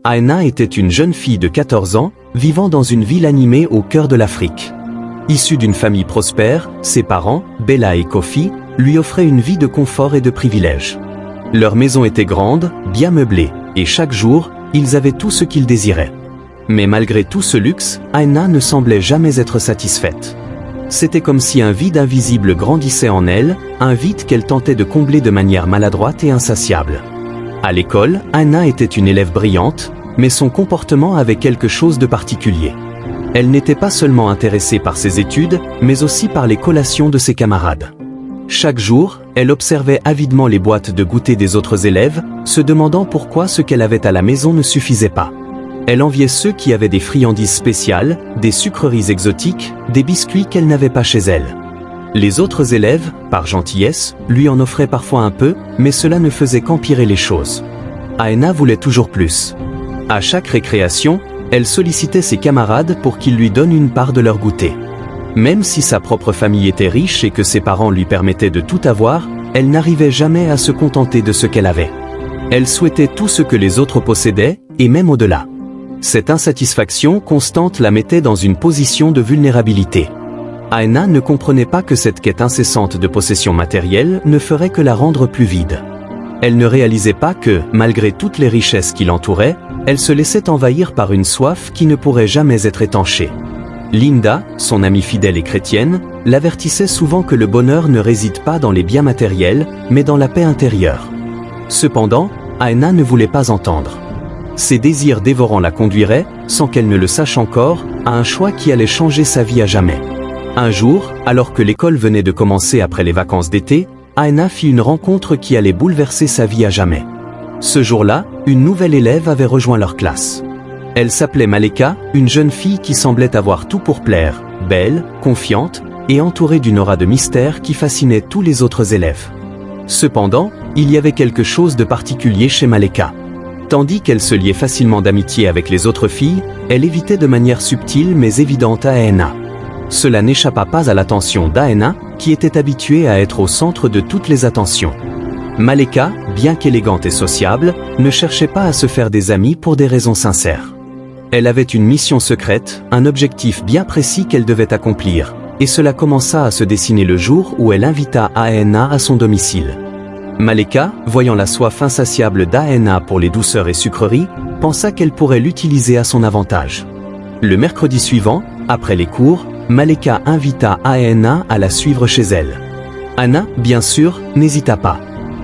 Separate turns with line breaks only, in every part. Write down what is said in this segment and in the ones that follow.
Aena était une jeune fille de 14 ans, vivant dans une ville animée au cœur de l'Afrique. Issue d'une famille prospère, ses parents, Bella et Kofi, lui offraient une vie de confort et de privilèges. Leur maison était grande, bien meublée, et chaque jour, ils avaient tout ce qu'ils désiraient. Mais malgré tout ce luxe, Aena ne semblait jamais être satisfaite. C'était comme si un vide invisible grandissait en elle, un vide qu'elle tentait de combler de manière maladroite et insatiable. À l'école, Aena était une élève brillante, mais son comportement avait quelque chose de particulier. Elle n'était pas seulement intéressée par ses études, mais aussi par les collations de ses camarades. Chaque jour, elle observait avidement les boîtes de goûter des autres élèves, se demandant pourquoi ce qu'elle avait à la maison ne suffisait pas. Elle enviait ceux qui avaient des friandises spéciales, des sucreries exotiques, des biscuits qu'elle n'avait pas chez elle. Les autres élèves, par gentillesse, lui en offraient parfois un peu, mais cela ne faisait qu'empirer les choses. Aena voulait toujours plus. À chaque récréation, elle sollicitait ses camarades pour qu'ils lui donnent une part de leur goûter. Même si sa propre famille était riche et que ses parents lui permettaient de tout avoir, elle n'arrivait jamais à se contenter de ce qu'elle avait. Elle souhaitait tout ce que les autres possédaient, et même au-delà. Cette insatisfaction constante la mettait dans une position de vulnérabilité. Aena ne comprenait pas que cette quête incessante de possessions matérielles ne ferait que la rendre plus vide. Elle ne réalisait pas que, malgré toutes les richesses qui l'entouraient, elle se laissait envahir par une soif qui ne pourrait jamais être étanchée. Linda, son amie fidèle et chrétienne, l'avertissait souvent que le bonheur ne réside pas dans les biens matériels, mais dans la paix intérieure. Cependant, Aena ne voulait pas entendre. Ses désirs dévorants la conduiraient, sans qu'elle ne le sache encore, à un choix qui allait changer sa vie à jamais. Un jour, alors que l'école venait de commencer après les vacances d'été, Aena fit une rencontre qui allait bouleverser sa vie à jamais. Ce jour-là, une nouvelle élève avait rejoint leur classe. Elle s'appelait Maleka, une jeune fille qui semblait avoir tout pour plaire, belle, confiante, et entourée d'une aura de mystère qui fascinait tous les autres élèves. Cependant, il y avait quelque chose de particulier chez Maleka. Tandis qu'elle se liait facilement d'amitié avec les autres filles, elle évitait de manière subtile mais évidente Aena. Cela n'échappa pas à l'attention d'Aena, qui était habituée à être au centre de toutes les attentions. Maleka, bien qu'élégante et sociable, ne cherchait pas à se faire des amis pour des raisons sincères. Elle avait une mission secrète, un objectif bien précis qu'elle devait accomplir, et cela commença à se dessiner le jour où elle invita Aena à son domicile. Maleka, voyant la soif insatiable d'Aena pour les douceurs et sucreries, pensa qu'elle pourrait l'utiliser à son avantage. Le mercredi suivant, après les cours, Maleka invita Aena à la suivre chez elle. Aena, bien sûr, n'hésita pas.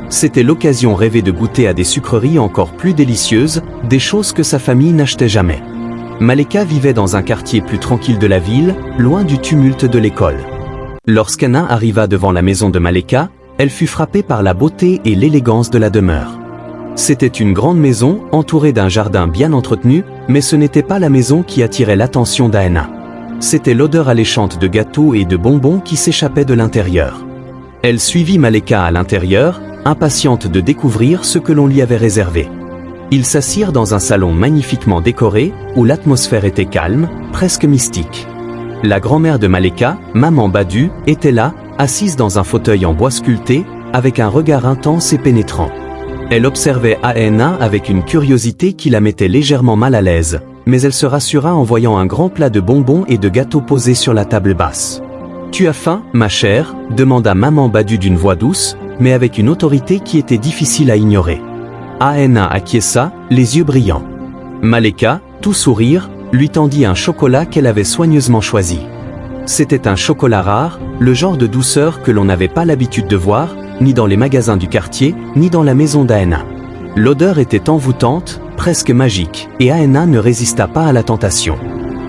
C'était l'occasion rêvée de goûter à des sucreries encore plus délicieuses, des choses que sa famille n'achetait jamais. Maleka vivait dans un quartier plus tranquille de la ville, loin du tumulte de l'école. Lorsqu'Aena arriva devant la maison de Maleka, elle fut frappée par la beauté et l'élégance de la demeure. C'était une grande maison, entourée d'un jardin bien entretenu, mais ce n'était pas la maison qui attirait l'attention d'Aena. C'était l'odeur alléchante de gâteaux et de bonbons qui s'échappait de l'intérieur. Elle suivit Maleka à l'intérieur, impatiente de découvrir ce que l'on lui avait réservé. Ils s'assirent dans un salon magnifiquement décoré, où l'atmosphère était calme, presque mystique. La grand-mère de Maleka, Maman Badu, était là, assise dans un fauteuil en bois sculpté, avec un regard intense et pénétrant. Elle observait Aena avec une curiosité qui la mettait légèrement mal à l'aise, mais elle se rassura en voyant un grand plat de bonbons et de gâteaux posés sur la table basse. « Tu as faim, ma chère ?» demanda Maman Badu d'une voix douce, mais avec une autorité qui était difficile à ignorer. Aena acquiesça, les yeux brillants. Maleka, tout sourire, lui tendit un chocolat qu'elle avait soigneusement choisi. C'était un chocolat rare, le genre de douceur que l'on n'avait pas l'habitude de voir, ni dans les magasins du quartier, ni dans la maison d'Aena. L'odeur était envoûtante, presque magique, et Aena ne résista pas à la tentation.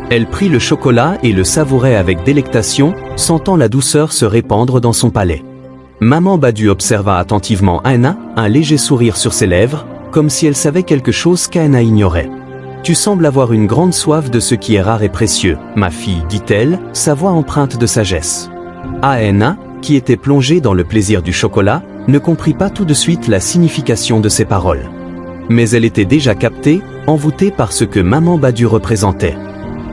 Elle prit le chocolat et le savourait avec délectation, sentant la douceur se répandre dans son palais. Maman Badu observa attentivement Aena, un léger sourire sur ses lèvres, comme si elle savait quelque chose qu'Aena ignorait. « Tu sembles avoir une grande soif de ce qui est rare et précieux, ma fille, dit-elle, sa voix empreinte de sagesse. » Aena, qui était plongée dans le plaisir du chocolat, ne comprit pas tout de suite la signification de ces paroles. Mais elle était déjà captée, envoûtée par ce que Maman Badu représentait.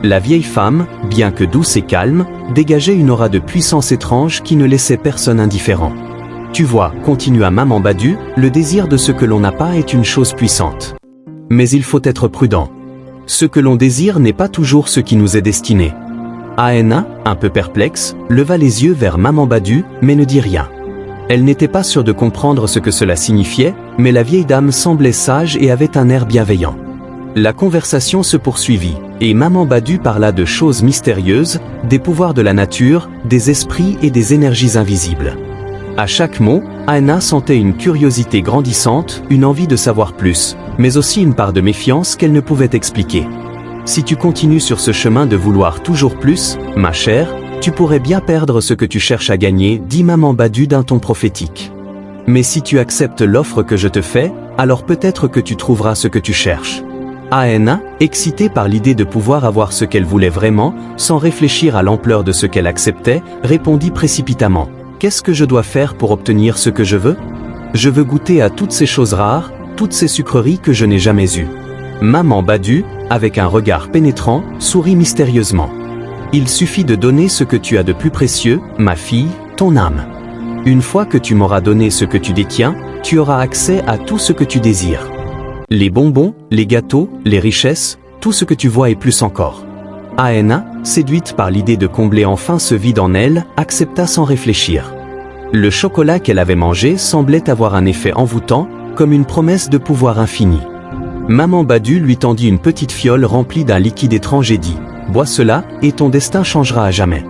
La vieille femme, bien que douce et calme, dégageait une aura de puissance étrange qui ne laissait personne indifférent. « Tu vois, continua Maman Badu, le désir de ce que l'on n'a pas est une chose puissante. Mais il faut être prudent. Ce que l'on désire n'est pas toujours ce qui nous est destiné. Aena, un peu perplexe, leva les yeux vers Maman Badu, mais ne dit rien. Elle n'était pas sûre de comprendre ce que cela signifiait, mais la vieille dame semblait sage et avait un air bienveillant. La conversation se poursuivit, et Maman Badu parla de choses mystérieuses, des pouvoirs de la nature, des esprits et des énergies invisibles. À chaque mot, Aena sentait une curiosité grandissante, une envie de savoir plus, mais aussi une part de méfiance qu'elle ne pouvait expliquer. Si tu continues sur ce chemin de vouloir toujours plus, ma chère, tu pourrais bien perdre ce que tu cherches à gagner, dit Maman Badu d'un ton prophétique. Mais si tu acceptes l'offre que je te fais, alors peut-être que tu trouveras ce que tu cherches. Aena, excitée par l'idée de pouvoir avoir ce qu'elle voulait vraiment, sans réfléchir à l'ampleur de ce qu'elle acceptait, répondit précipitamment. Qu'est-ce que je dois faire pour obtenir ce que je veux? Je veux goûter à toutes ces choses rares, toutes ces sucreries que je n'ai jamais eues. Maman Badu, avec un regard pénétrant, sourit mystérieusement. Il suffit de donner ce que tu as de plus précieux, ma fille, ton âme. Une fois que tu m'auras donné ce que tu détiens, tu auras accès à tout ce que tu désires. Les bonbons, les gâteaux, les richesses, tout ce que tu vois et plus encore. Aena, séduite par l'idée de combler enfin ce vide en elle, accepta sans réfléchir. Le chocolat qu'elle avait mangé semblait avoir un effet envoûtant, comme une promesse de pouvoir infini. Maman Badu lui tendit une petite fiole remplie d'un liquide étrange et dit « Bois cela, et ton destin changera à jamais. »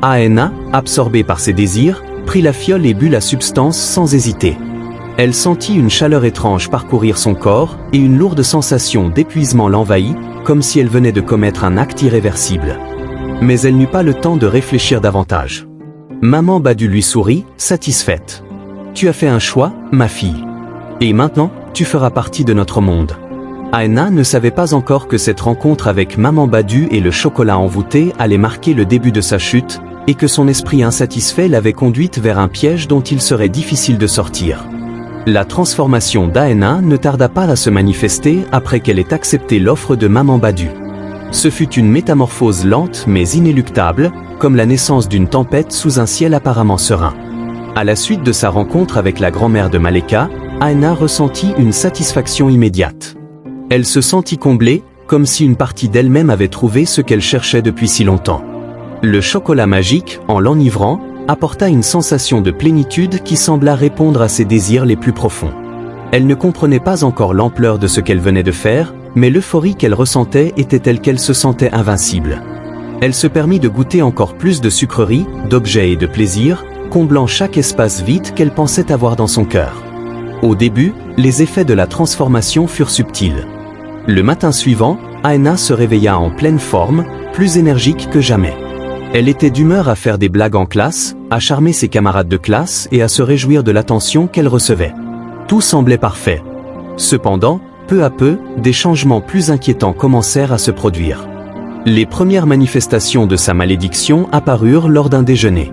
Aena, absorbée par ses désirs, prit la fiole et but la substance sans hésiter. Elle sentit une chaleur étrange parcourir son corps, et une lourde sensation d'épuisement l'envahit, comme si elle venait de commettre un acte irréversible. Mais elle n'eut pas le temps de réfléchir davantage. Maman Badu lui sourit, satisfaite. « Tu as fait un choix, ma fille. Et maintenant, tu feras partie de notre monde. » Aena ne savait pas encore que cette rencontre avec Maman Badu et le chocolat envoûté allait marquer le début de sa chute, et que son esprit insatisfait l'avait conduite vers un piège dont il serait difficile de sortir. La transformation d'Aena ne tarda pas à se manifester après qu'elle ait accepté l'offre de Maman Badu. Ce fut une métamorphose lente mais inéluctable, comme la naissance d'une tempête sous un ciel apparemment serein. À la suite de sa rencontre avec la grand-mère de Maleka, Aena ressentit une satisfaction immédiate. Elle se sentit comblée, comme si une partie d'elle-même avait trouvé ce qu'elle cherchait depuis si longtemps. Le chocolat magique, en l'enivrant, apporta une sensation de plénitude qui sembla répondre à ses désirs les plus profonds. Elle ne comprenait pas encore l'ampleur de ce qu'elle venait de faire, mais l'euphorie qu'elle ressentait était telle qu'elle se sentait invincible. Elle se permit de goûter encore plus de sucreries, d'objets et de plaisirs, comblant chaque espace vide qu'elle pensait avoir dans son cœur. Au début, les effets de la transformation furent subtils. Le matin suivant, Aena se réveilla en pleine forme, plus énergique que jamais. Elle était d'humeur à faire des blagues en classe, à charmer ses camarades de classe et à se réjouir de l'attention qu'elle recevait. Tout semblait parfait. Cependant, peu à peu, des changements plus inquiétants commencèrent à se produire. Les premières manifestations de sa malédiction apparurent lors d'un déjeuner.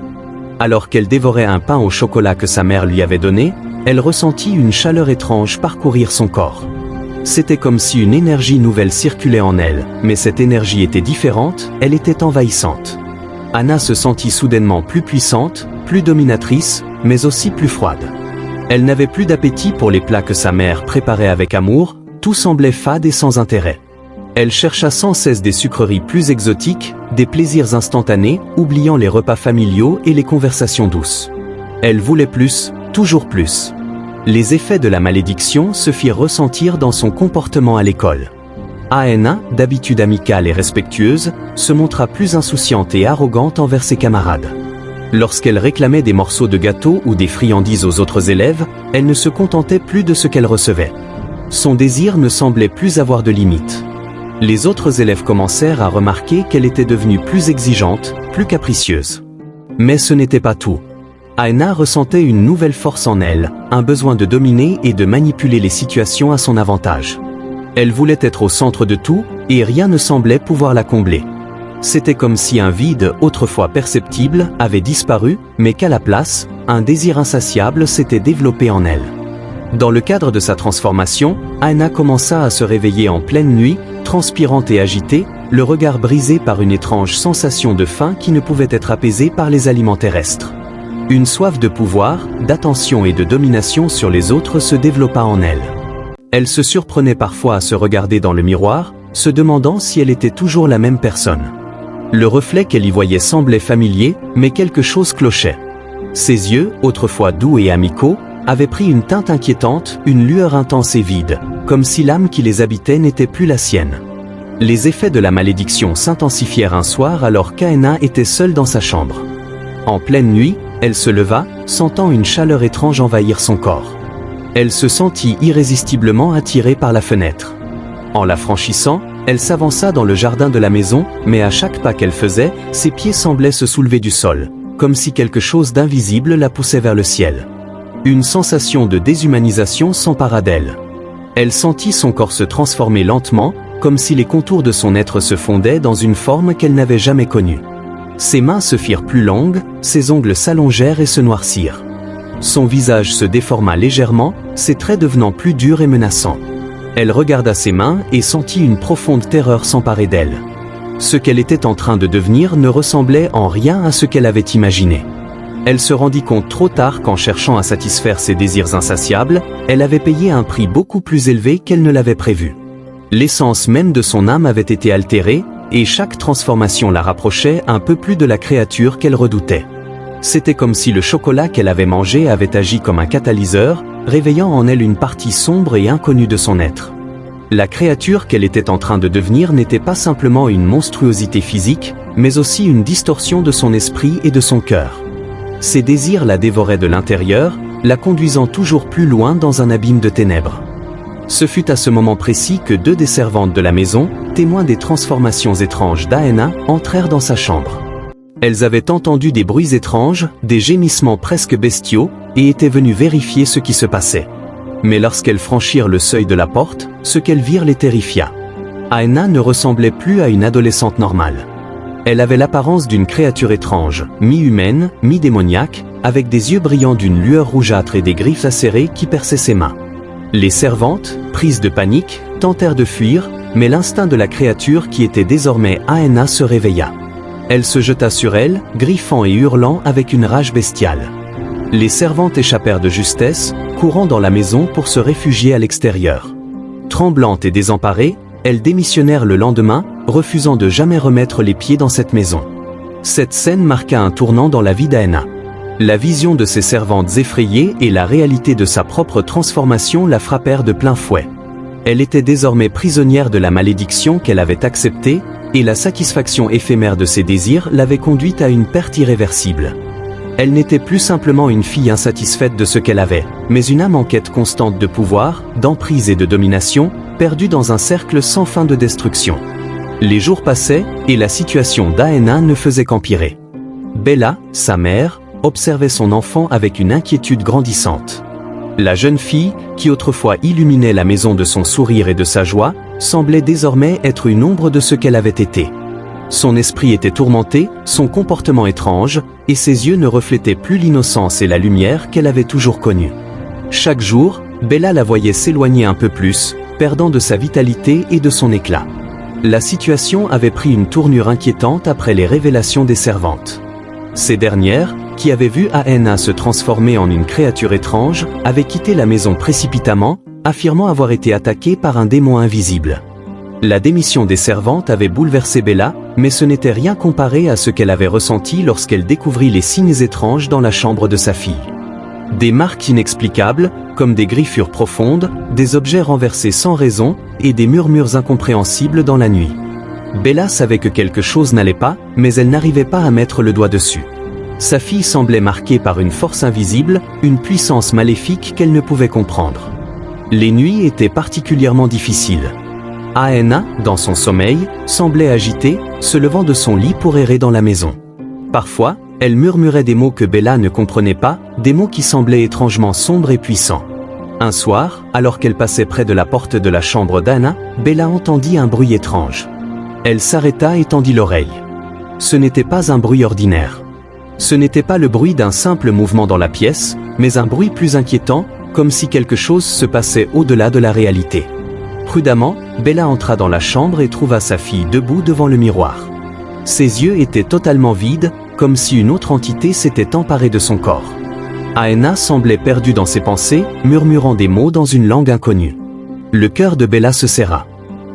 Alors qu'elle dévorait un pain au chocolat que sa mère lui avait donné, elle ressentit une chaleur étrange parcourir son corps. C'était comme si une énergie nouvelle circulait en elle, mais cette énergie était différente, elle était envahissante. Aena se sentit soudainement plus puissante, plus dominatrice, mais aussi plus froide. Elle n'avait plus d'appétit pour les plats que sa mère préparait avec amour, tout semblait fade et sans intérêt. Elle chercha sans cesse des sucreries plus exotiques, des plaisirs instantanés, oubliant les repas familiaux et les conversations douces. Elle voulait plus, toujours plus. Les effets de la malédiction se firent ressentir dans son comportement à l'école. Aena, d'habitude amicale et respectueuse, se montra plus insouciante et arrogante envers ses camarades. Lorsqu'elle réclamait des morceaux de gâteau ou des friandises aux autres élèves, elle ne se contentait plus de ce qu'elle recevait. Son désir ne semblait plus avoir de limite. Les autres élèves commencèrent à remarquer qu'elle était devenue plus exigeante, plus capricieuse. Mais ce n'était pas tout. Aena ressentait une nouvelle force en elle, un besoin de dominer et de manipuler les situations à son avantage. Elle voulait être au centre de tout, et rien ne semblait pouvoir la combler. C'était comme si un vide, autrefois perceptible, avait disparu, mais qu'à la place, un désir insatiable s'était développé en elle. Dans le cadre de sa transformation, Aena commença à se réveiller en pleine nuit, transpirante et agitée, le regard brisé par une étrange sensation de faim qui ne pouvait être apaisée par les aliments terrestres. Une soif de pouvoir, d'attention et de domination sur les autres se développa en elle. Elle se surprenait parfois à se regarder dans le miroir, se demandant si elle était toujours la même personne. Le reflet qu'elle y voyait semblait familier, mais quelque chose clochait. Ses yeux, autrefois doux et amicaux, avaient pris une teinte inquiétante, une lueur intense et vide, comme si l'âme qui les habitait n'était plus la sienne. Les effets de la malédiction s'intensifièrent un soir alors qu'Aena était seule dans sa chambre. En pleine nuit, elle se leva, sentant une chaleur étrange envahir son corps. Elle se sentit irrésistiblement attirée par la fenêtre. En la franchissant, elle s'avança dans le jardin de la maison, mais à chaque pas qu'elle faisait, ses pieds semblaient se soulever du sol, comme si quelque chose d'invisible la poussait vers le ciel. Une sensation de déshumanisation s'empara d'elle. Elle sentit son corps se transformer lentement, comme si les contours de son être se fondaient dans une forme qu'elle n'avait jamais connue. Ses mains se firent plus longues, ses ongles s'allongèrent et se noircirent. Son visage se déforma légèrement, ses traits devenant plus durs et menaçants. Elle regarda ses mains et sentit une profonde terreur s'emparer d'elle. Ce qu'elle était en train de devenir ne ressemblait en rien à ce qu'elle avait imaginé. Elle se rendit compte trop tard qu'en cherchant à satisfaire ses désirs insatiables, elle avait payé un prix beaucoup plus élevé qu'elle ne l'avait prévu. L'essence même de son âme avait été altérée, et chaque transformation la rapprochait un peu plus de la créature qu'elle redoutait. C'était comme si le chocolat qu'elle avait mangé avait agi comme un catalyseur, réveillant en elle une partie sombre et inconnue de son être. La créature qu'elle était en train de devenir n'était pas simplement une monstruosité physique, mais aussi une distorsion de son esprit et de son cœur. Ses désirs la dévoraient de l'intérieur, la conduisant toujours plus loin dans un abîme de ténèbres. Ce fut à ce moment précis que deux des servantes de la maison, témoins des transformations étranges d'Aena, entrèrent dans sa chambre. Elles avaient entendu des bruits étranges, des gémissements presque bestiaux, et étaient venues vérifier ce qui se passait. Mais lorsqu'elles franchirent le seuil de la porte, ce qu'elles virent les terrifia. Aena ne ressemblait plus à une adolescente normale. Elle avait l'apparence d'une créature étrange, mi-humaine, mi-démoniaque, avec des yeux brillants d'une lueur rougeâtre et des griffes acérées qui perçaient ses mains. Les servantes, prises de panique, tentèrent de fuir, mais l'instinct de la créature qui était désormais Aena se réveilla. Elle se jeta sur elle, griffant et hurlant avec une rage bestiale. Les servantes échappèrent de justesse, courant dans la maison pour se réfugier à l'extérieur. Tremblantes et désemparées, elles démissionnèrent le lendemain, refusant de jamais remettre les pieds dans cette maison. Cette scène marqua un tournant dans la vie d'Aena. La vision de ses servantes effrayées et la réalité de sa propre transformation la frappèrent de plein fouet. Elle était désormais prisonnière de la malédiction qu'elle avait acceptée, et la satisfaction éphémère de ses désirs l'avait conduite à une perte irréversible. Elle n'était plus simplement une fille insatisfaite de ce qu'elle avait, mais une âme en quête constante de pouvoir, d'emprise et de domination, perdue dans un cercle sans fin de destruction. Les jours passaient, et la situation d'Aena ne faisait qu'empirer. Bella, sa mère, observait son enfant avec une inquiétude grandissante. La jeune fille, qui autrefois illuminait la maison de son sourire et de sa joie, semblait désormais être une ombre de ce qu'elle avait été. Son esprit était tourmenté, son comportement étrange, et ses yeux ne reflétaient plus l'innocence et la lumière qu'elle avait toujours connue. Chaque jour, Bella la voyait s'éloigner un peu plus, perdant de sa vitalité et de son éclat. La situation avait pris une tournure inquiétante après les révélations des servantes. Ces dernières, qui avaient vu Aena se transformer en une créature étrange, avaient quitté la maison précipitamment, affirmant avoir été attaquée par un démon invisible. La démission des servantes avait bouleversé Bella, mais ce n'était rien comparé à ce qu'elle avait ressenti lorsqu'elle découvrit les signes étranges dans la chambre de sa fille. Des marques inexplicables, comme des griffures profondes, des objets renversés sans raison, et des murmures incompréhensibles dans la nuit. Bella savait que quelque chose n'allait pas, mais elle n'arrivait pas à mettre le doigt dessus. Sa fille semblait marquée par une force invisible, une puissance maléfique qu'elle ne pouvait comprendre. Les nuits étaient particulièrement difficiles. Aena, dans son sommeil, semblait agitée, se levant de son lit pour errer dans la maison. Parfois, elle murmurait des mots que Bella ne comprenait pas, des mots qui semblaient étrangement sombres et puissants. Un soir, alors qu'elle passait près de la porte de la chambre d'Aena, Bella entendit un bruit étrange. Elle s'arrêta et tendit l'oreille. Ce n'était pas un bruit ordinaire. Ce n'était pas le bruit d'un simple mouvement dans la pièce, mais un bruit plus inquiétant, comme si quelque chose se passait au-delà de la réalité. Prudemment, Bella entra dans la chambre et trouva sa fille debout devant le miroir. Ses yeux étaient totalement vides, comme si une autre entité s'était emparée de son corps. Aena semblait perdue dans ses pensées, murmurant des mots dans une langue inconnue. Le cœur de Bella se serra.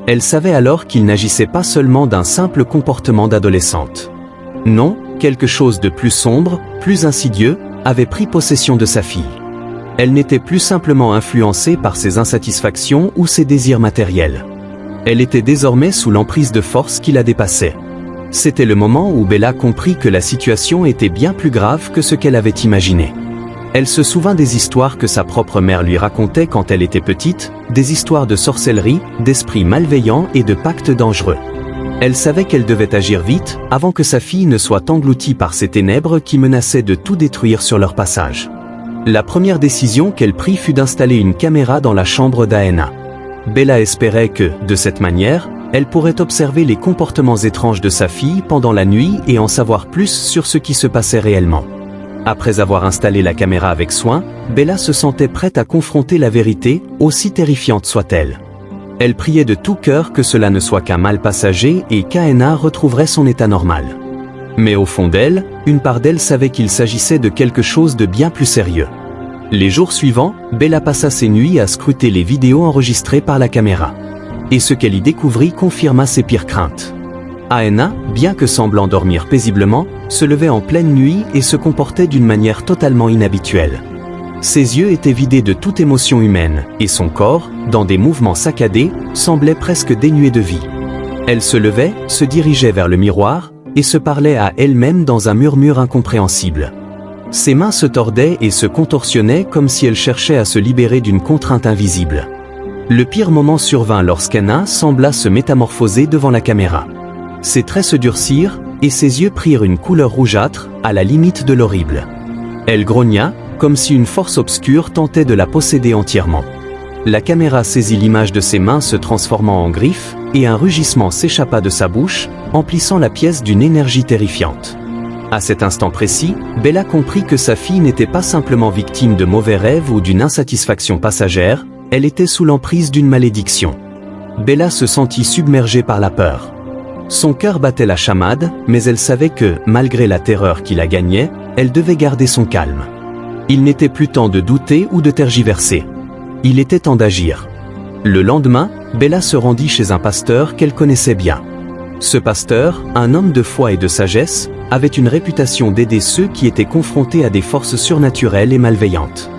Elle savait alors qu'il n'agissait pas seulement d'un simple comportement d'adolescente. Non, quelque chose de plus sombre, plus insidieux, avait pris possession de sa fille. Elle n'était plus simplement influencée par ses insatisfactions ou ses désirs matériels. Elle était désormais sous l'emprise de forces qui la dépassaient. C'était le moment où Bella comprit que la situation était bien plus grave que ce qu'elle avait imaginé. Elle se souvint des histoires que sa propre mère lui racontait quand elle était petite, des histoires de sorcellerie, d'esprits malveillants et de pactes dangereux. Elle savait qu'elle devait agir vite, avant que sa fille ne soit engloutie par ces ténèbres qui menaçaient de tout détruire sur leur passage. La première décision qu'elle prit fut d'installer une caméra dans la chambre d'Aena. Bella espérait que, de cette manière, elle pourrait observer les comportements étranges de sa fille pendant la nuit et en savoir plus sur ce qui se passait réellement. Après avoir installé la caméra avec soin, Bella se sentait prête à confronter la vérité, aussi terrifiante soit-elle. Elle priait de tout cœur que cela ne soit qu'un mal passager et qu'Aena retrouverait son état normal. Mais au fond d'elle, une part d'elle savait qu'il s'agissait de quelque chose de bien plus sérieux. Les jours suivants, Bella passa ses nuits à scruter les vidéos enregistrées par la caméra. Et ce qu'elle y découvrit confirma ses pires craintes. Aena, bien que semblant dormir paisiblement, se levait en pleine nuit et se comportait d'une manière totalement inhabituelle. Ses yeux étaient vidés de toute émotion humaine, et son corps, dans des mouvements saccadés, semblait presque dénué de vie. Elle se levait, se dirigeait vers le miroir, et se parlait à elle-même dans un murmure incompréhensible. Ses mains se tordaient et se contorsionnaient comme si elle cherchait à se libérer d'une contrainte invisible. Le pire moment survint lorsqu'Aena sembla se métamorphoser devant la caméra. Ses traits se durcirent, et ses yeux prirent une couleur rougeâtre, à la limite de l'horrible. Elle grogna, comme si une force obscure tentait de la posséder entièrement. La caméra saisit l'image de ses mains se transformant en griffes, et un rugissement s'échappa de sa bouche, emplissant la pièce d'une énergie terrifiante. À cet instant précis, Bella comprit que sa fille n'était pas simplement victime de mauvais rêves ou d'une insatisfaction passagère, elle était sous l'emprise d'une malédiction. Bella se sentit submergée par la peur. Son cœur battait la chamade, mais elle savait que, malgré la terreur qui la gagnait, elle devait garder son calme. Il n'était plus temps de douter ou de tergiverser. Il était temps d'agir. Le lendemain, Bella se rendit chez un pasteur qu'elle connaissait bien. Ce pasteur, un homme de foi et de sagesse, avait une réputation d'aider ceux qui étaient confrontés à des forces surnaturelles et malveillantes.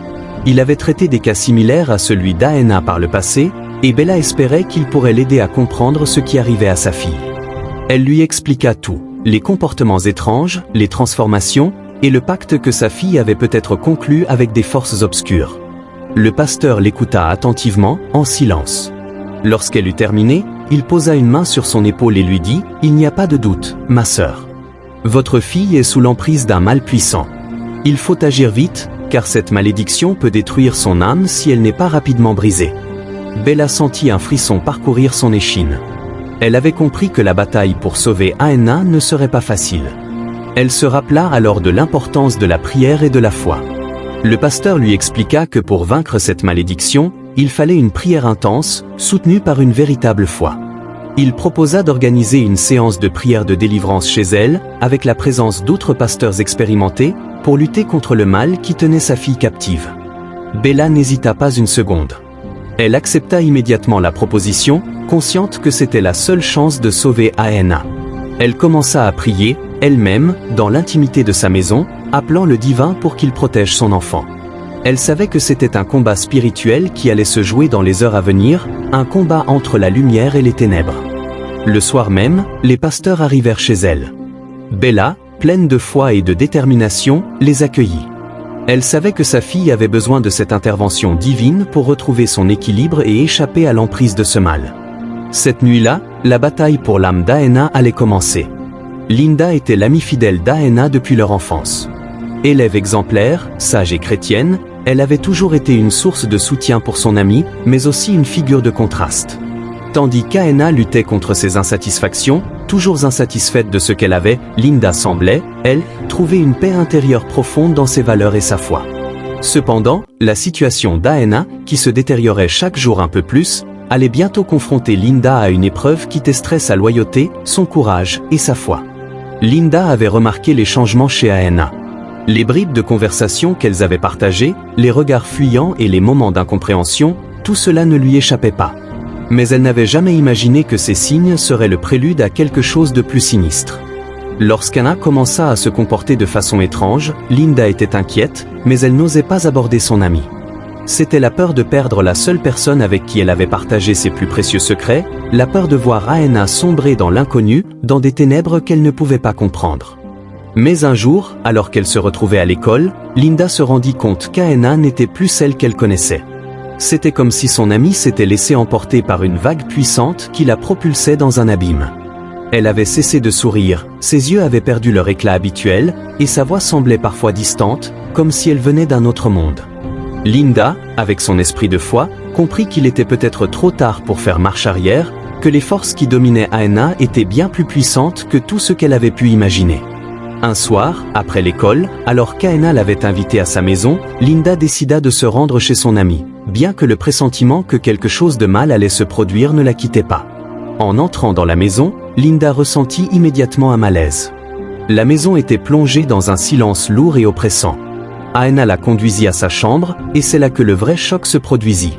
Il avait traité des cas similaires à celui d'Aena par le passé, et Bella espérait qu'il pourrait l'aider à comprendre ce qui arrivait à sa fille. Elle lui expliqua tout, les comportements étranges, les transformations, et le pacte que sa fille avait peut-être conclu avec des forces obscures. Le pasteur l'écouta attentivement, en silence. Lorsqu'elle eut terminé, il posa une main sur son épaule et lui dit « Il n'y a pas de doute, ma sœur. Votre fille est sous l'emprise d'un mal puissant. Il faut agir vite, car cette malédiction peut détruire son âme si elle n'est pas rapidement brisée. » Bella sentit un frisson parcourir son échine. Elle avait compris que la bataille pour sauver Aena ne serait pas facile. Elle se rappela alors de l'importance de la prière et de la foi. Le pasteur lui expliqua que pour vaincre cette malédiction, il fallait une prière intense, soutenue par une véritable foi. Il proposa d'organiser une séance de prière de délivrance chez elle, avec la présence d'autres pasteurs expérimentés, pour lutter contre le mal qui tenait sa fille captive. Bella n'hésita pas une seconde. Elle accepta immédiatement la proposition, consciente que c'était la seule chance de sauver Aena. Elle commença à prier, elle-même, dans l'intimité de sa maison, appelant le divin pour qu'il protège son enfant. Elle savait que c'était un combat spirituel qui allait se jouer dans les heures à venir, un combat entre la lumière et les ténèbres. Le soir même, les pasteurs arrivèrent chez elle. Bella, pleine de foi et de détermination, les accueillit. Elle savait que sa fille avait besoin de cette intervention divine pour retrouver son équilibre et échapper à l'emprise de ce mal. Cette nuit-là, la bataille pour l'âme d'Aena allait commencer. Linda était l'amie fidèle d'Aena depuis leur enfance. Élève exemplaire, sage et chrétienne, elle avait toujours été une source de soutien pour son amie, mais aussi une figure de contraste. Tandis qu'Aena luttait contre ses insatisfactions, toujours insatisfaite de ce qu'elle avait, Linda semblait, elle, trouver une paix intérieure profonde dans ses valeurs et sa foi. Cependant, la situation d'Aena, qui se détériorait chaque jour un peu plus, allait bientôt confronter Linda à une épreuve qui testerait sa loyauté, son courage et sa foi. Linda avait remarqué les changements chez Aena. Les bribes de conversation qu'elles avaient partagées, les regards fuyants et les moments d'incompréhension, Tout cela ne lui échappait pas. Mais elle n'avait jamais imaginé que ces signes seraient le prélude à quelque chose de plus sinistre. Lorsqu'Anna commença à se comporter de façon étrange, Linda était inquiète, mais elle n'osait pas aborder son amie. C'était la peur de perdre la seule personne avec qui elle avait partagé ses plus précieux secrets, la peur de voir Aena sombrer dans l'inconnu, dans des ténèbres qu'elle ne pouvait pas comprendre. Mais un jour, alors qu'elle se retrouvait à l'école, Linda se rendit compte qu'Aena n'était plus celle qu'elle connaissait. C'était comme si son amie s'était laissée emporter par une vague puissante qui la propulsait dans un abîme. Elle avait cessé de sourire, ses yeux avaient perdu leur éclat habituel, et sa voix semblait parfois distante, comme si elle venait d'un autre monde. Linda, avec son esprit de foi, comprit qu'il était peut-être trop tard pour faire marche arrière, que les forces qui dominaient Aena étaient bien plus puissantes que tout ce qu'elle avait pu imaginer. Un soir, après l'école, alors qu'Aena l'avait invitée à sa maison, Linda décida de se rendre chez son amie, bien que le pressentiment que quelque chose de mal allait se produire ne la quittait pas. En entrant dans la maison, Linda ressentit immédiatement un malaise. La maison était plongée dans un silence lourd et oppressant. Aena la conduisit à sa chambre, et c'est là que le vrai choc se produisit.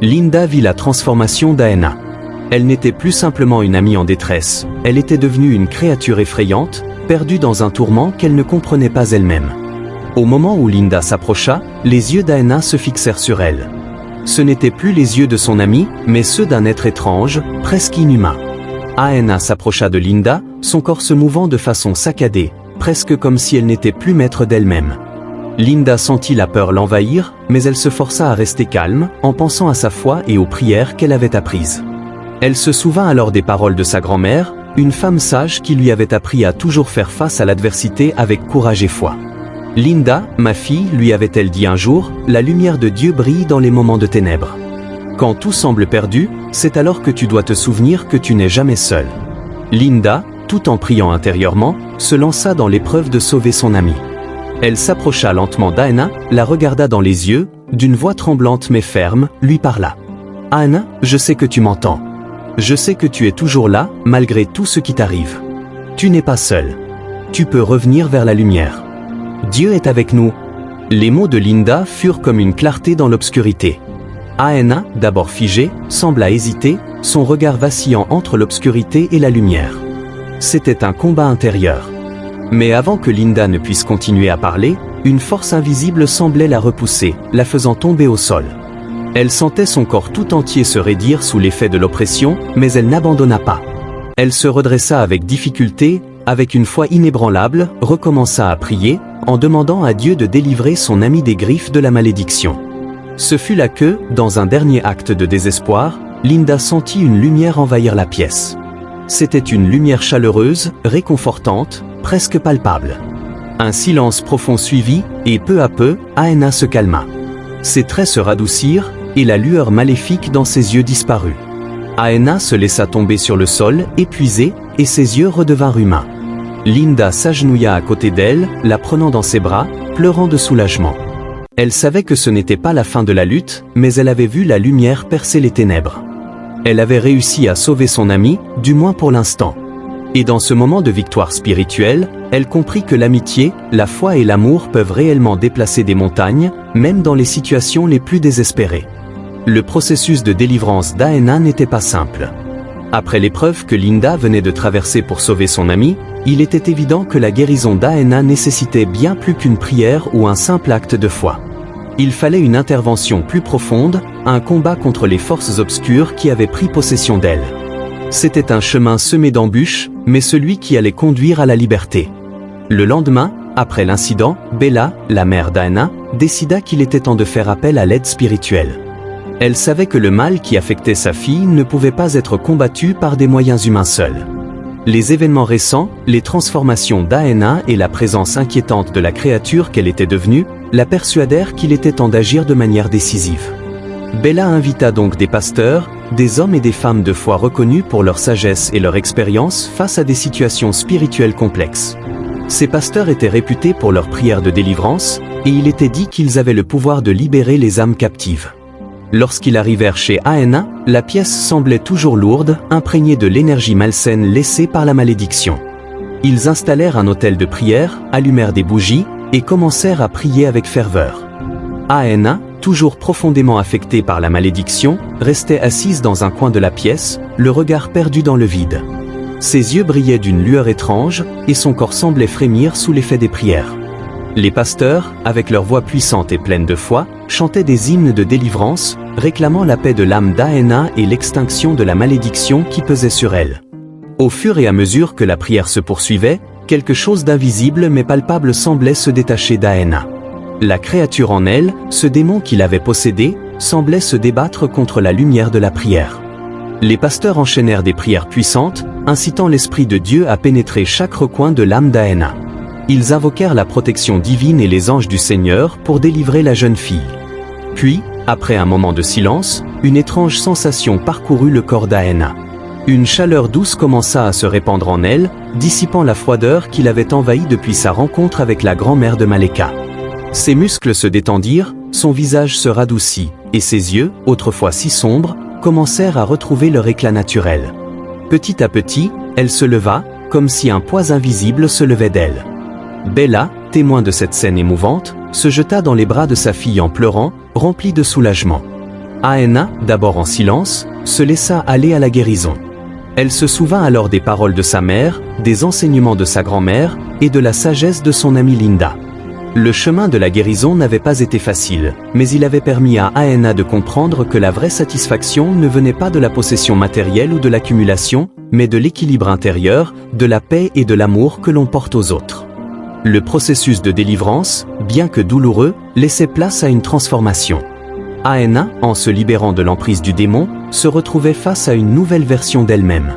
Linda vit la transformation d'Aena. Elle n'était plus simplement une amie en détresse, elle était devenue une créature effrayante, perdue dans un tourment qu'elle ne comprenait pas elle-même. Au moment où Linda s'approcha, les yeux d'Aena se fixèrent sur elle. Ce n'étaient plus les yeux de son amie, mais ceux d'un être étrange, presque inhumain. Aena s'approcha de Linda, son corps se mouvant de façon saccadée, presque comme si elle n'était plus maître d'elle-même. Linda sentit la peur l'envahir, mais elle se força à rester calme, en pensant à sa foi et aux prières qu'elle avait apprises. Elle se souvint alors des paroles de sa grand-mère, une femme sage qui lui avait appris à toujours faire face à l'adversité avec courage et foi. Linda, ma fille, lui avait-elle dit un jour, la lumière de Dieu brille dans les moments de ténèbres. Quand tout semble perdu, c'est alors que tu dois te souvenir que tu n'es jamais seule. Linda, tout en priant intérieurement, se lança dans l'épreuve de sauver son amie. Elle s'approcha lentement d'Aena, la regarda dans les yeux, d'une voix tremblante mais ferme, lui parla. « Aena, je sais que tu m'entends. Je sais que tu es toujours là, malgré tout ce qui t'arrive. Tu n'es pas seule. Tu peux revenir vers la lumière. Dieu est avec nous. » Les mots de Linda furent comme une clarté dans l'obscurité. Aena, d'abord figée, sembla hésiter, son regard vacillant entre l'obscurité et la lumière. C'était un combat intérieur. Mais avant que Linda ne puisse continuer à parler, une force invisible semblait la repousser, la faisant tomber au sol. Elle sentait son corps tout entier se raidir sous l'effet de l'oppression, mais elle n'abandonna pas. Elle se redressa avec difficulté, avec une foi inébranlable, recommença à prier, en demandant à Dieu de délivrer son amie des griffes de la malédiction. Ce fut là que, dans un dernier acte de désespoir, Linda sentit une lumière envahir la pièce. C'était une lumière chaleureuse, réconfortante, presque palpable. Un silence profond suivit, et peu à peu, Aena se calma. Ses traits se radoucirent, et la lueur maléfique dans ses yeux disparut. Aena se laissa tomber sur le sol, épuisée, et ses yeux redevinrent humains. Linda s'agenouilla à côté d'elle, la prenant dans ses bras, pleurant de soulagement. Elle savait que ce n'était pas la fin de la lutte, mais elle avait vu la lumière percer les ténèbres. Elle avait réussi à sauver son amie, du moins pour l'instant. Et dans ce moment de victoire spirituelle, elle comprit que l'amitié, la foi et l'amour peuvent réellement déplacer des montagnes, même dans les situations les plus désespérées. Le processus de délivrance d'Aena n'était pas simple. Après l'épreuve que Linda venait de traverser pour sauver son amie, il était évident que la guérison d'Aena nécessitait bien plus qu'une prière ou un simple acte de foi. Il fallait une intervention plus profonde, un combat contre les forces obscures qui avaient pris possession d'elle. C'était un chemin semé d'embûches, mais celui qui allait conduire à la liberté. Le lendemain, après l'incident, Bella, la mère d'Aena, décida qu'il était temps de faire appel à l'aide spirituelle. Elle savait que le mal qui affectait sa fille ne pouvait pas être combattu par des moyens humains seuls. Les événements récents, les transformations d'Aena et la présence inquiétante de la créature qu'elle était devenue, la persuadèrent qu'il était temps d'agir de manière décisive. Bella invita donc des pasteurs, des hommes et des femmes de foi reconnus pour leur sagesse et leur expérience face à des situations spirituelles complexes. Ces pasteurs étaient réputés pour leurs prières de délivrance, et il était dit qu'ils avaient le pouvoir de libérer les âmes captives. Lorsqu'ils arrivèrent chez Aena, la pièce semblait toujours lourde, imprégnée de l'énergie malsaine laissée par la malédiction. Ils installèrent un autel de prière, allumèrent des bougies, et commencèrent à prier avec ferveur. Aena, toujours profondément affectée par la malédiction, restait assise dans un coin de la pièce, le regard perdu dans le vide. Ses yeux brillaient d'une lueur étrange, et son corps semblait frémir sous l'effet des prières. Les pasteurs, avec leur voix puissante et pleine de foi, chantaient des hymnes de délivrance, réclamant la paix de l'âme d'Aena et l'extinction de la malédiction qui pesait sur elle. Au fur et à mesure que la prière se poursuivait, quelque chose d'invisible mais palpable semblait se détacher d'Aena. La créature en elle, ce démon qui l'avait possédée, semblait se débattre contre la lumière de la prière. Les pasteurs enchaînèrent des prières puissantes, incitant l'Esprit de Dieu à pénétrer chaque recoin de l'âme d'Aena. Ils invoquèrent la protection divine et les anges du Seigneur pour délivrer la jeune fille. Puis, après un moment de silence, une étrange sensation parcourut le corps d'Aena. Une chaleur douce commença à se répandre en elle, dissipant la froideur qui l'avait envahie depuis sa rencontre avec la grand-mère de Maleka. Ses muscles se détendirent, son visage se radoucit, et ses yeux, autrefois si sombres, commencèrent à retrouver leur éclat naturel. Petit à petit, elle se leva, comme si un poids invisible se levait d'elle. Bella, témoin de cette scène émouvante, se jeta dans les bras de sa fille en pleurant, remplie de soulagement. Aena, d'abord en silence, se laissa aller à la guérison. Elle se souvint alors des paroles de sa mère, des enseignements de sa grand-mère, et de la sagesse de son amie Linda. Le chemin de la guérison n'avait pas été facile, mais il avait permis à Aena de comprendre que la vraie satisfaction ne venait pas de la possession matérielle ou de l'accumulation, mais de l'équilibre intérieur, de la paix et de l'amour que l'on porte aux autres. Le processus de délivrance, bien que douloureux, laissait place à une transformation. Aena, en se libérant de l'emprise du démon, se retrouvait face à une nouvelle version d'elle-même.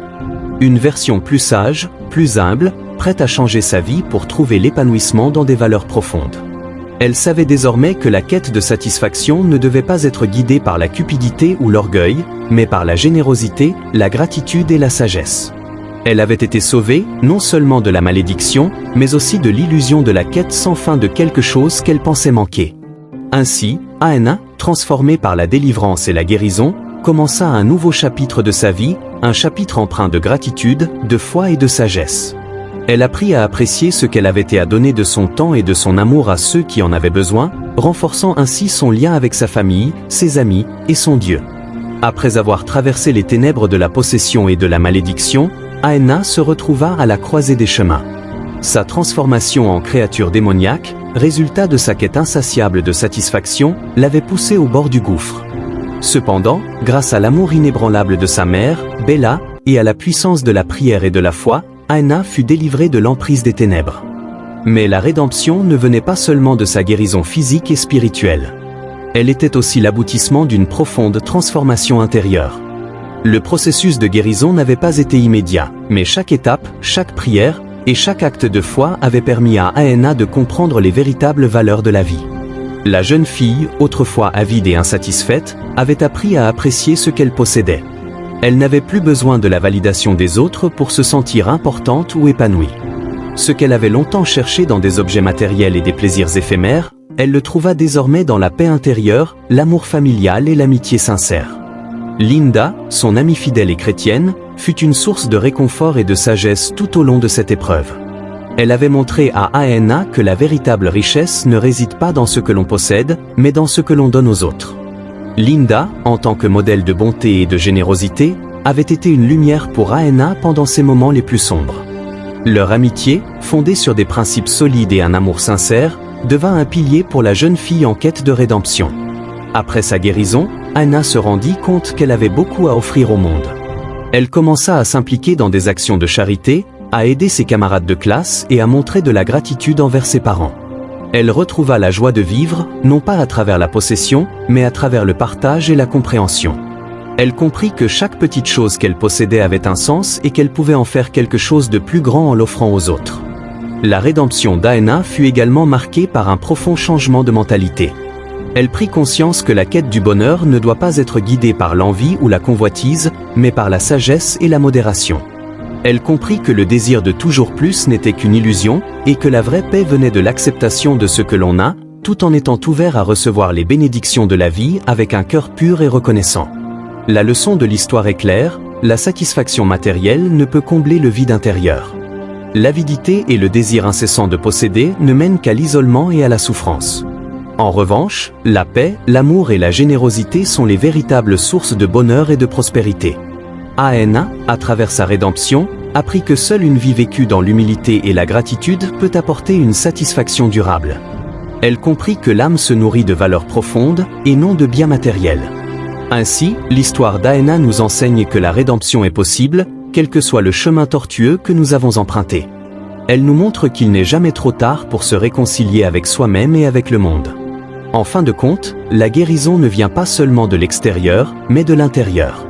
Une version plus sage, plus humble, prête à changer sa vie pour trouver l'épanouissement dans des valeurs profondes. Elle savait désormais que la quête de satisfaction ne devait pas être guidée par la cupidité ou l'orgueil, mais par la générosité, la gratitude et la sagesse. Elle avait été sauvée, non seulement de la malédiction, mais aussi de l'illusion de la quête sans fin de quelque chose qu'elle pensait manquer. Ainsi, Aena, transformée par la délivrance et la guérison, commença un nouveau chapitre de sa vie, un chapitre empreint de gratitude, de foi et de sagesse. Elle apprit à apprécier ce qu'elle avait et à donner de son temps et de son amour à ceux qui en avaient besoin, renforçant ainsi son lien avec sa famille, ses amis et son Dieu. Après avoir traversé les ténèbres de la possession et de la malédiction, Aena se retrouva à la croisée des chemins. Sa transformation en créature démoniaque, résultat de sa quête insatiable de satisfaction, l'avait poussée au bord du gouffre. Cependant, grâce à l'amour inébranlable de sa mère, Bella, et à la puissance de la prière et de la foi, Aena fut délivrée de l'emprise des ténèbres. Mais la rédemption ne venait pas seulement de sa guérison physique et spirituelle. Elle était aussi l'aboutissement d'une profonde transformation intérieure. Le processus de guérison n'avait pas été immédiat, mais chaque étape, chaque prière, et chaque acte de foi avait permis à Aena de comprendre les véritables valeurs de la vie. La jeune fille, autrefois avide et insatisfaite, avait appris à apprécier ce qu'elle possédait. Elle n'avait plus besoin de la validation des autres pour se sentir importante ou épanouie. Ce qu'elle avait longtemps cherché dans des objets matériels et des plaisirs éphémères, elle le trouva désormais dans la paix intérieure, l'amour familial et l'amitié sincère. Linda, son amie fidèle et chrétienne, fut une source de réconfort et de sagesse tout au long de cette épreuve. Elle avait montré à Aena que la véritable richesse ne réside pas dans ce que l'on possède, mais dans ce que l'on donne aux autres. Linda, en tant que modèle de bonté et de générosité, avait été une lumière pour Aena pendant ses moments les plus sombres. Leur amitié, fondée sur des principes solides et un amour sincère, devint un pilier pour la jeune fille en quête de rédemption. Après sa guérison, Aena se rendit compte qu'elle avait beaucoup à offrir au monde. Elle commença à s'impliquer dans des actions de charité, à aider ses camarades de classe et à montrer de la gratitude envers ses parents. Elle retrouva la joie de vivre, non pas à travers la possession, mais à travers le partage et la compréhension. Elle comprit que chaque petite chose qu'elle possédait avait un sens et qu'elle pouvait en faire quelque chose de plus grand en l'offrant aux autres. La rédemption d'Aena fut également marquée par un profond changement de mentalité. Elle prit conscience que la quête du bonheur ne doit pas être guidée par l'envie ou la convoitise, mais par la sagesse et la modération. Elle comprit que le désir de toujours plus n'était qu'une illusion, et que la vraie paix venait de l'acceptation de ce que l'on a, tout en étant ouvert à recevoir les bénédictions de la vie avec un cœur pur et reconnaissant. La leçon de l'histoire est claire, la satisfaction matérielle ne peut combler le vide intérieur. L'avidité et le désir incessant de posséder ne mènent qu'à l'isolement et à la souffrance. En revanche, la paix, l'amour et la générosité sont les véritables sources de bonheur et de prospérité. Aena, à travers sa rédemption, apprit que seule une vie vécue dans l'humilité et la gratitude peut apporter une satisfaction durable. Elle comprit que l'âme se nourrit de valeurs profondes et non de biens matériels. Ainsi, l'histoire d'Aena nous enseigne que la rédemption est possible, quel que soit le chemin tortueux que nous avons emprunté. Elle nous montre qu'il n'est jamais trop tard pour se réconcilier avec soi-même et avec le monde. En fin de compte, la guérison ne vient pas seulement de l'extérieur, mais de l'intérieur.